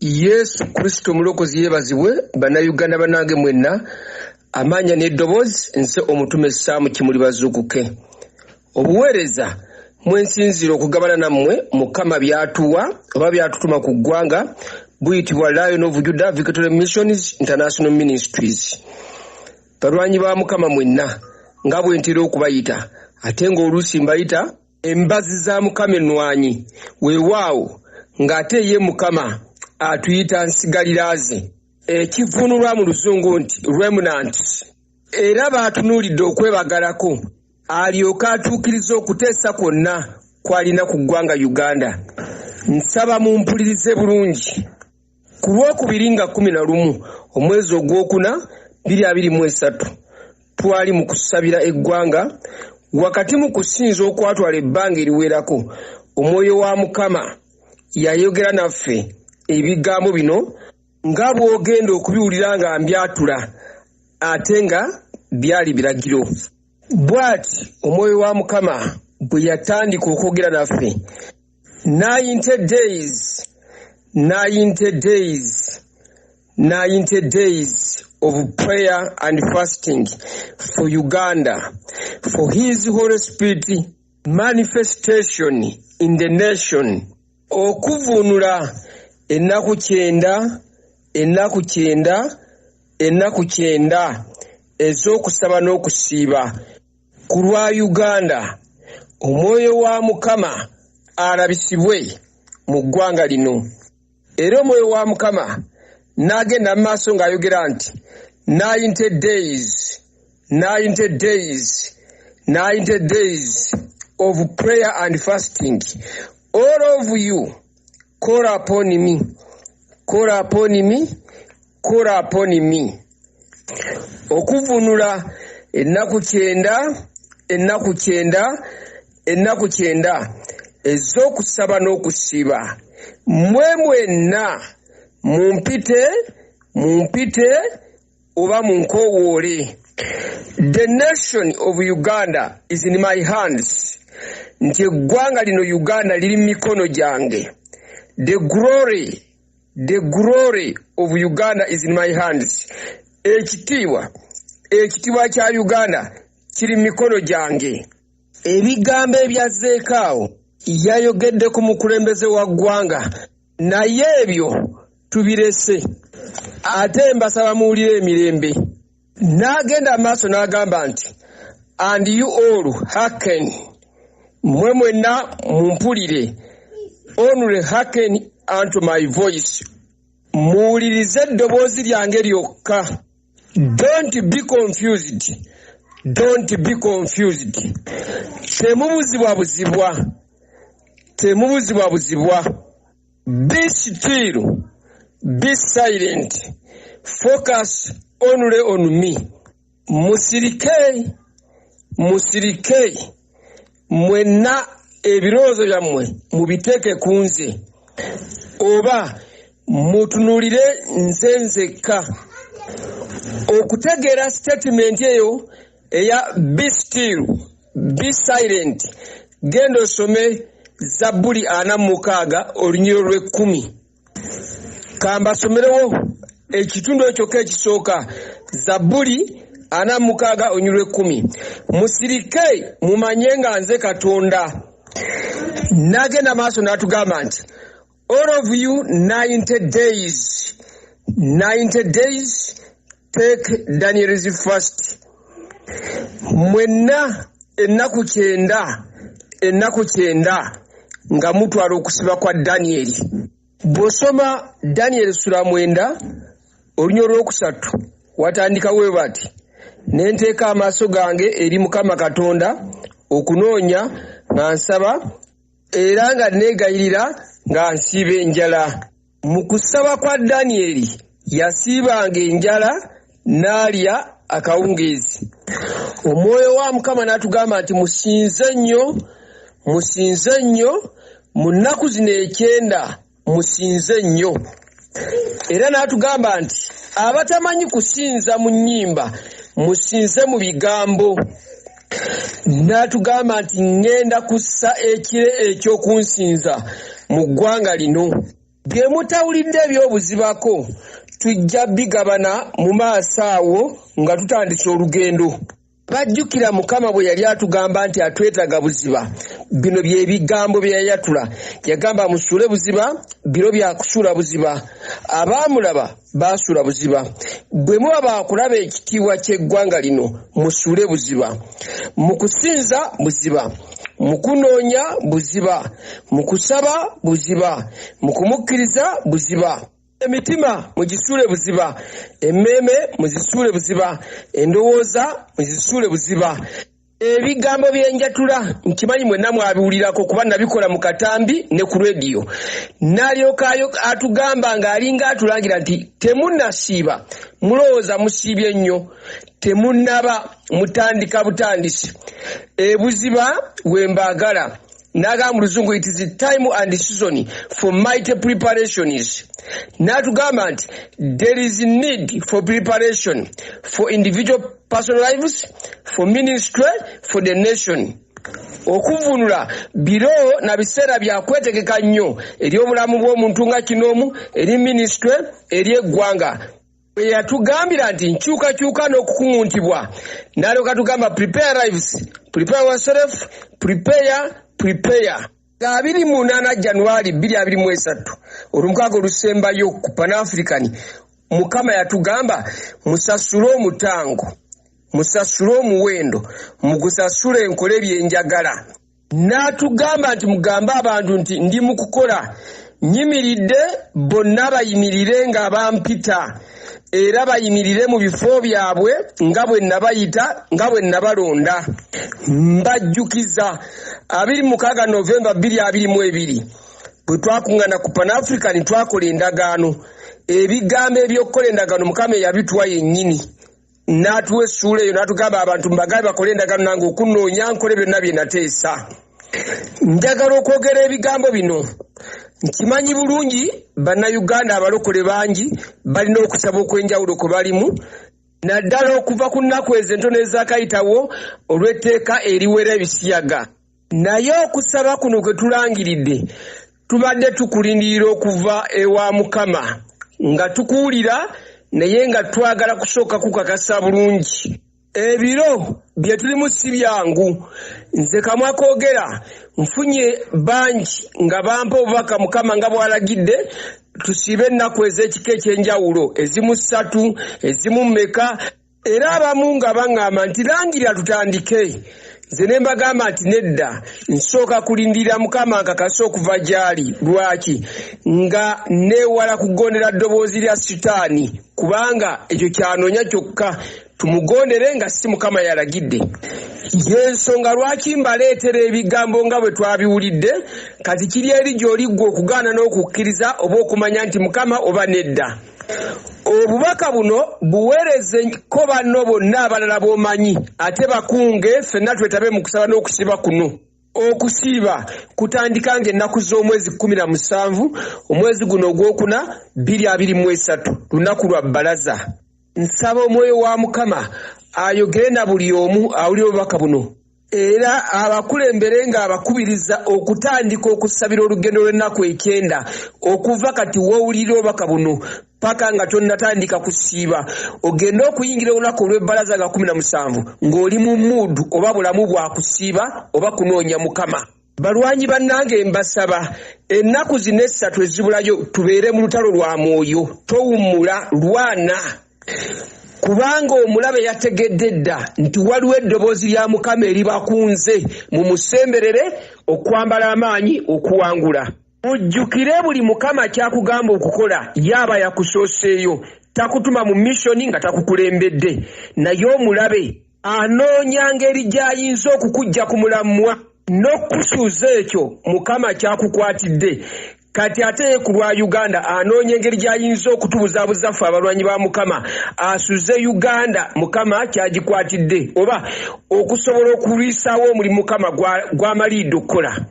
Yesu Kristo mulokozi yebazibwe bannayuganda bannange mwenna amanya n'eddoboozi nze omutume Saamu Kimuli Bazuukuke. Obuweereza mwensinzira okugabana nammwe Mukama byatuwa oba byatutuma ku ggwanga buyitibwa Lion of Judah Victory Missions International Ministries. Balwanyi ba Mukama mwenna nga bwe ntera okubayita ate ng'oluusi mbayita embazi za Mukama ennwanyi weewaawo ng'ate ye Mukama atuyita nsigaliraze ekivunulwa mu luzungu nti remnants, era baatunuulidde okwebagalako alyoka atuukiriza okuteesa kwonna kwalina ku ggwanga Uganda. Nsaba mumpulirize bulungi. Ku Lwokubiri nga 11 omwezi ogwokuna 2023 twali mu kusabira eggwanga wakati mu kusinza okwatwala ebbanga eriwerako. Omwoyo wa Mukama yayogera naffe ebigambo bino nga bw'ogenda okubiwulira nga mbyatula ate nga byali biragiro. Bw'ati omwoyo wa Mukama bwe yatandika okwogera naffe. 90 days of prayer and fasting for Uganda, for His Holy Spirit manifestation in the nation. Okuvunula ennaku 9 ez'okusaba n'okusiiba ku lwa Uganda. Omwoyo wa Mukama alabisibwe mu ggwanga lino. Era omwoyo wa Mukama n'agenda mu maaso ng'ayogera nti 90 days of prayer and fasting. All of you call upon me. Okuvunula ennaku 9 ez'okusaba n'okusiiba. Mmwe mwenna mumpite oba munkowoole. The nation of Uganda is in my hands. Nti eggwanga lino Uganda liri mu mikono gyange. The glory of Uganda is in my hands. Ekitiibwa kya Uganda kiri mu mikono gyange. Ebigambo ebyazzeekaawo yayogedde ku mukulembeze wa ggwanga, naye ebyo tubirese. Ate mbasaba muwulire emirembe. N'agenda amaaso n'agamba nti and you all hearken. Mmwe mwenna mumpulire. Only hearken unto my voice. Muwulirize eddoboozi lyange lyokka. Don't be confused. Temubuzibwa. Be still. Be silent. Focus only on me. Musirike. Mwenna ebirowoozo byammwe mubiteeke ku nze. Oba mutunulire nze nzekka. Okutegeera statement eyo eya be still, be silent, genda osome Zabbuli 46 olunyiro lw'10. Kambasomerewo ekitundu ekyo ekisooka. Zabbuli 46 olunyiro lw'10. Musirike mumanye nga nze Katonda. N'agenda maaso n'atugamba nti all of you 90 days take Daniel's fast. Mwenna ennaku 9 nga mutwala okusiba kwa Danieli. Bw'osoma Danieli sura 9 olunyiro lw'3 watandika bwe bati, ne nteeka amaaso gange eri Mukama Katonda okunoonya nga nsaba era nga neegayirira nga nsiiba enjala. Mu kusaba kwa Danieli yasiibanga enjala n'alya akawungeezi. Omwoyo wa Mukama n'atugamba nti musinze nnyo mu nnaku zino 9, musinze nnyo. Era n'atugamba nti abatamanyi kusinza mu nnyimba musinze mu bigambo. N'atugamba nti ngenda kussa ekire eky'okunsinza mu ggwanga lino. bye mutawulidde ebyobuzibako tujja bigabana mu maaso awo nga tutandise olugendo. Bajjukira Mukama bwe yali atugamba nti atwetaga buziba. Bino bye bigambo bye yayatula. Yagamba musuule buziba, biro bya kusuula buziba. Abaamulaba baasuula buziba. Bwe muba baakulaba ekitiibwa ky'eggwanga lino, musuule buziba. Mu kusinza buziba. Mu kunoonya buziba. Mu kusaba buziba. Mu kumukkiriza buziba. Emitima mugisuule buziba, emmeeme muzisuule buziba, endowooza muzisuule buziba. Ebigambo byenjatula nkimanyi mwenna mwabiwulirako kuba nabikola mu katambi ne ku radio. N'alyoka atugamba ng'alinga atulangira nti temunnasiiba, mulowooza musiibye nnyo, temunnaba mutandika butandisi. Ebuziba we mbaagala. N'agamba mu Luzungu, it is time and season for mighty preparations. N'atugamba nti there is need for preparation for individual personal lives, for ministry, for the nation. Okuvunula biro na biseera bya kwetegeka nnyo eri obulamu bw'omuntu nga kinoomu, eri ministry, eri eggwanga. Bwe yatugambira nti nkyukakyuka n'okukuŋuntibwa, n'alyoka tugamba prepare lives, prepare yourself, prepare. 28 January 2023 olumukaaga olusembayo ku Pan-African, Mukama yatugamba musasule omutango, musasule omuwendo, mugusasule enkole byenjagala. N'atugamba nti mugambe abantu nti ndi mu kukola, nyimiridde bonna bayimirire nga bampita, era bayimirire mu bifo byabwe nga bwe nabayita, nga bwe nabalonda. Mbajjukiza 26 November 2022 bwe twakuŋŋaana ku Pan-African twakola endagaano. Ebigambo eby'okukola endagaano Mukama yabituwa yennyini. N'atuwa essuula eyo n'atugamba abantu mbagabe bakole endagaano nange okunoonya nkole byonna bye nateesa. Njagala okwogera ebigambo bino. Nkimanyi bulungi bannayuganda abalokole bangi balina okusaba okwenjawulo kwe balimu, naddala okuva ku nnaku ezo entono ezakayitawo olw'etteeka eriwera ebisiyaga. Naye okusaba kuno kwe tulangiridde tubadde tukulindirira okuva ewa Mukama, nga tukuwulira naye nga twagala kusooka kukakasa bulungi. Ebiro bye tulimu si byangu. Nze kamwe akoogera nfunye bangi nga bampa obubaka Mukama nga bw'alagidde tusiibe ennaku ez'ekika ekyenjawulo, ezimu 3, ezimu mmeka, era abamu nga baŋŋamba nti langirira tutandike. Nze ne mbagamba nti nedda, nsooka kulindirira Mukama nkakase okuva gy'ali. Lwaki? Nga neewala kugondera ddoboozi lya Sitaani, kubanga ekyo kyanoonya kyokka. Tumugondere nga si Mukama yalagidde. Y'ensonga lwaki mbaleetera ebigambo nga bwe twabiwulidde, kati kiri eri gy'oliggwa okugaana n'okukkiriza oba okumanya nti Mukama oba nedda. Obubaka buno buweereze ko banno bonna abalala b'omanyi, ate bakunge ffenna twetabe mu kusaba n'okusiiba kuno. Okusiiba kutandika ng'ennaku z'omwezi 17 omwezi guno ogwokuna 2023 lunaku lwa bbalaza. Nsaba omwoyo wa Mukama ayogere na buli omu awulira obubaka buno, era abakulembere nga abakubiriza okutandika okusabira olugendo lw'ennaku 9 okuva kati wowulira obubaka buno paka nga tonnatandika kusiiba, ogenda okuyingira olunaku olw'ebbalaza ga 17 ng'oli mu muudu oba bulamu bwa kusiiba oba kunoonya Mukama. Balwanyi bannange mbasaba ennaku zino 3 ezibulayo tubeere mu lutalo lwa mwoyo, towummula, lwana. Kubanga omulabe yategedde dda nti waliwo eddoboozi lya Mukama eribakunze mu musemberere okwambala amaanyi okuwangula. Mujjukire buli Mukama kyakugamba okukola yaba yakusooseeyo, takutuma mu missoni nga takukulembedde, naye omulabe anoonya ngeri gy'ayinza okukujja ku mulamwa n'okusuuza ekyo Mukama kyakukwatidde. Kati ate ku lwa Uganda anoonya engeri gy'ayinza okutubuzaabuza ffe abalwanyi ba Mukama asuze Uganda Mukama kyagikwatidde, oba okusobola okulwisaawo omulimu Mukama gw'amalidde okukola.